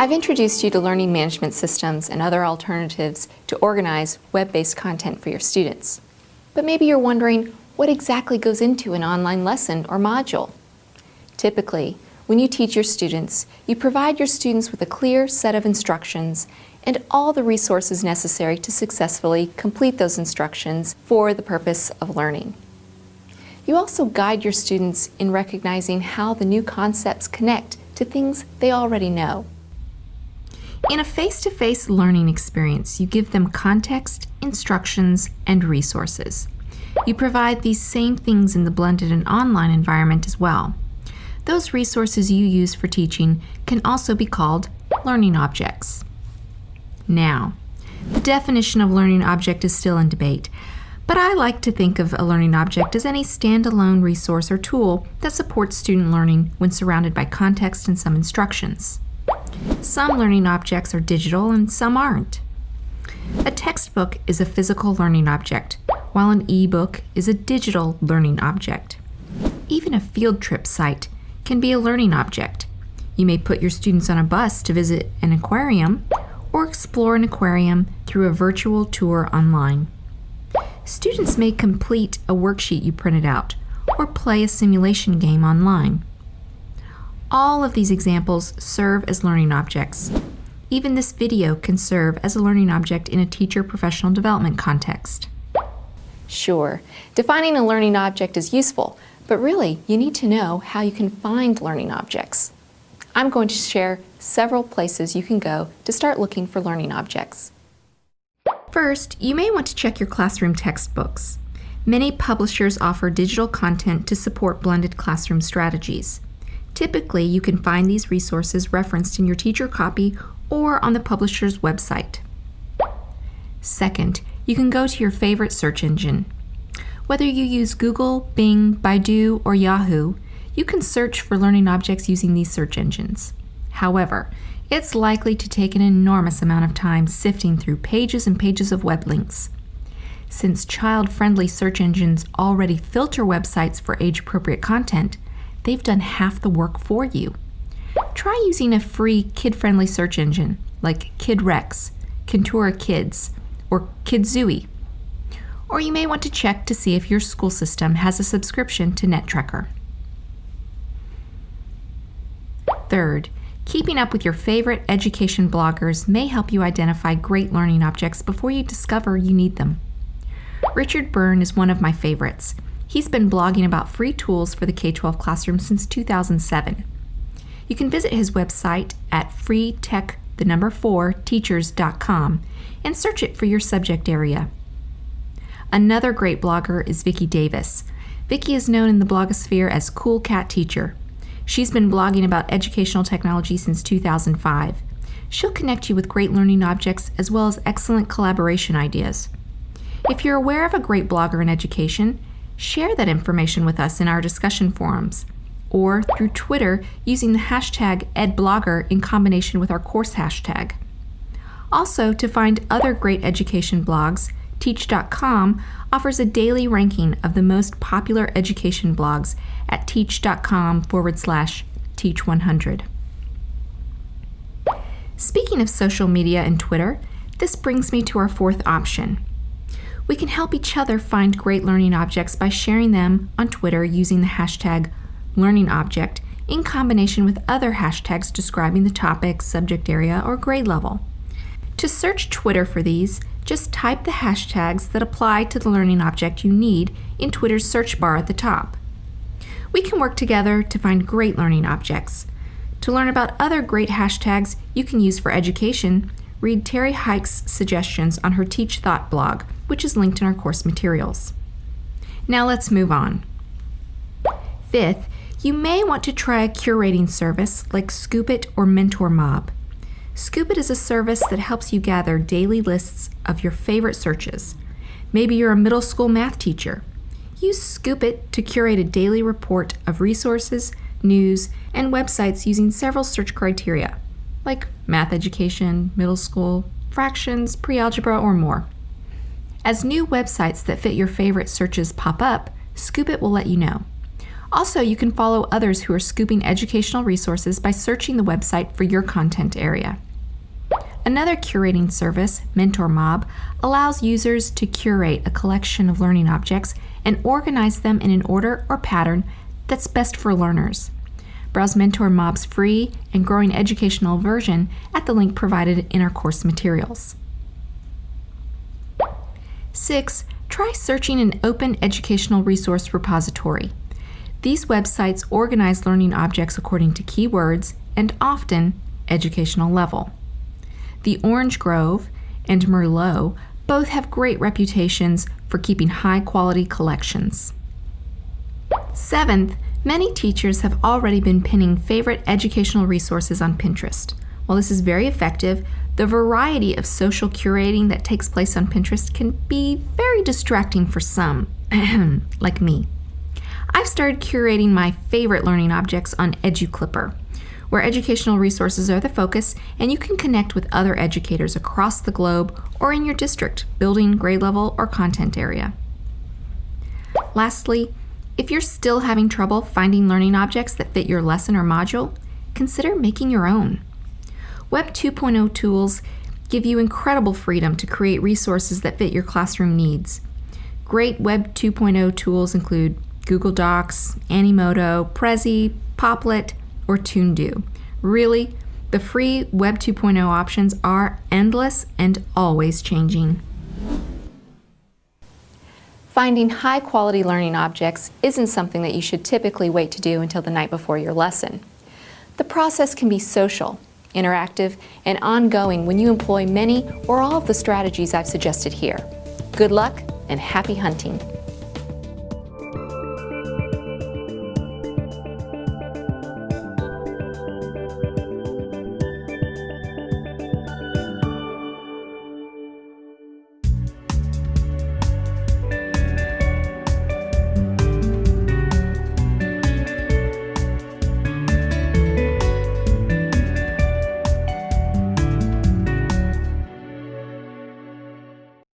I've introduced you to learning management systems and other alternatives to organize web-based content for your students. But maybe you're wondering, what exactly goes into an online lesson or module? Typically, when you teach your students, you provide your students with a clear set of instructions and all the resources necessary to successfully complete those instructions for the purpose of learning. You also guide your students in recognizing how the new concepts connect to things they already know. In a face-to-face learning experience, you give them context, instructions, and resources. You provide these same things in the blended and online environment as well. Those resources you use for teaching can also be called learning objects. Now, the definition of learning object is still in debate, but I like to think of a learning object as any standalone resource or tool that supports student learning when surrounded by context and some instructions. Some learning objects are digital and some aren't. A textbook is a physical learning object, while an e-book is a digital learning object. Even a field trip site can be a learning object. You may put your students on a bus to visit an aquarium or explore an aquarium through a virtual tour online. Students may complete a worksheet you printed out or play a simulation game online. All of these examples serve as learning objects. Even this video can serve as a learning object in a teacher professional development context. Sure, defining a learning object is useful, but really you need to know how you can find learning objects. I'm going to share several places you can go to start looking for learning objects. First, you may want to check your classroom textbooks. Many publishers offer digital content to support blended classroom strategies. Typically, you can find these resources referenced in your teacher copy or on the publisher's website. Second, you can go to your favorite search engine. Whether you use Google, Bing, Baidu, or Yahoo, you can search for learning objects using these search engines. However, it's likely to take an enormous amount of time sifting through pages and pages of web links. Since child-friendly search engines already filter websites for age-appropriate content, they've done half the work for you. Try using a free kid-friendly search engine like KidRex, Kentura Kids, or Kidzooey. Or you may want to check to see if your school system has a subscription to NetTrekker. Third, keeping up with your favorite education bloggers may help you identify great learning objects before you discover you need them. Richard Byrne is one of my favorites. He's been blogging about free tools for the K-12 classroom since 2007. You can visit his website at freetech4teachers.com and search it for your subject area. Another great blogger is Vicki Davis. Vicki is known in the blogosphere as Cool Cat Teacher. She's been blogging about educational technology since 2005. She'll connect you with great learning objects as well as excellent collaboration ideas. If you're aware of a great blogger in education, share that information with us in our discussion forums or through Twitter using the hashtag #EdBlogger in combination with our course hashtag. Also, to find other great education blogs, Teach.com offers a daily ranking of the most popular education blogs at teach.com/teach100. Speaking of social media and Twitter, this brings me to our fourth option. We can help each other find great learning objects by sharing them on Twitter using the hashtag #LearningObject in combination with other hashtags describing the topic, subject area, or grade level. To search Twitter for these, just type the hashtags that apply to the learning object you need in Twitter's search bar at the top. We can work together to find great learning objects. To learn about other great hashtags you can use for education, read Terry Hike's suggestions on her Teach Thought blog, which is linked in our course materials. Now let's move on. Fifth, you may want to try a curating service like Scoop.it or MentorMob. Scoop.it is a service that helps you gather daily lists of your favorite searches. Maybe you're a middle school math teacher. Use Scoop.it to curate a daily report of resources, news, and websites using several search criteria, like math education, middle school, fractions, pre-algebra, or more. As new websites that fit your favorite searches pop up, Scoop.it will let you know. Also, you can follow others who are scooping educational resources by searching the website for your content area. Another curating service, Mentor Mob, allows users to curate a collection of learning objects and organize them in an order or pattern that's best for learners. Browse Mentor Mob's free and growing educational version at the link provided in our course materials. 6. Try searching an open educational resource repository. These websites organize learning objects according to keywords and often educational level. The Orange Grove and Merlot both have great reputations for keeping high-quality collections. 7th, many teachers have already been pinning favorite educational resources on Pinterest. While this is very effective, the variety of social curating that takes place on Pinterest can be very distracting for some, like me. I've started curating my favorite learning objects on EduClipper, where educational resources are the focus and you can connect with other educators across the globe or in your district, building, grade level, or content area. Lastly, if you're still having trouble finding learning objects that fit your lesson or module, consider making your own. Web 2.0 tools give you incredible freedom to create resources that fit your classroom needs. Great Web 2.0 tools include Google Docs, Animoto, Prezi, Poplet, or ToonDo. Really, the free Web 2.0 options are endless and always changing. Finding high-quality learning objects isn't something that you should typically wait to do until the night before your lesson. The process can be social, interactive, and ongoing when you employ many or all of the strategies I've suggested here. Good luck and happy hunting!